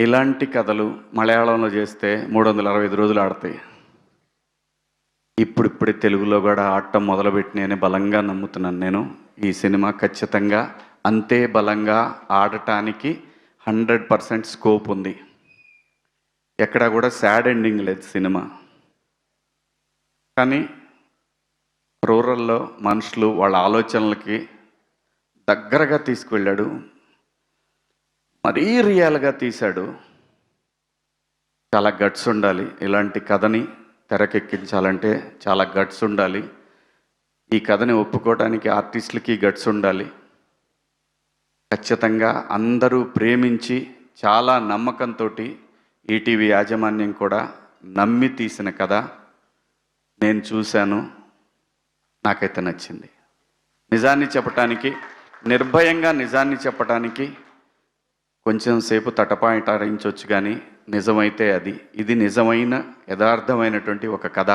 ఇలాంటి కథలు మలయాళంలో చేస్తే 365 రోజులు ఆడతాయి. ఇప్పుడిప్పుడే తెలుగులో కూడా ఆడటం మొదలుపెట్టినని బలంగా నమ్ముతున్నాను నేను. ఈ సినిమా ఖచ్చితంగా అంతే బలంగా ఆడటానికి 100% స్కోప్ ఉంది. ఎక్కడా కూడా సాడ్ ఎండింగ్ లేదు సినిమా. కానీ రూరల్లో మనుషులు వాళ్ళ ఆలోచనలకి దగ్గరగా తీసుకువెళ్ళాడు. మరీ రియల్గా తీశాడు. చాలా గట్స్ ఉండాలి. ఇలాంటి కథని తెరకెక్కించాలంటే చాలా గట్స్ ఉండాలి. ఈ కథని ఒప్పుకోవడానికి ఆర్టిస్టులకి గట్స్ ఉండాలి. ఖచ్చితంగా అందరూ ప్రేమించి చాలా నమ్మకంతో ఈటీవీ యాజమాన్యం కూడా నమ్మి తీసిన కథ నేను చూశాను. నాకైతే నచ్చింది. నిజాన్ని చెప్పటానికి, నిర్భయంగా నిజాన్ని చెప్పటానికి కొంచెం సేపు తటపాయింటాడించవచ్చు, కానీ నిజమైతే ఇది నిజమైన యథార్థమైనటువంటి ఒక కథ.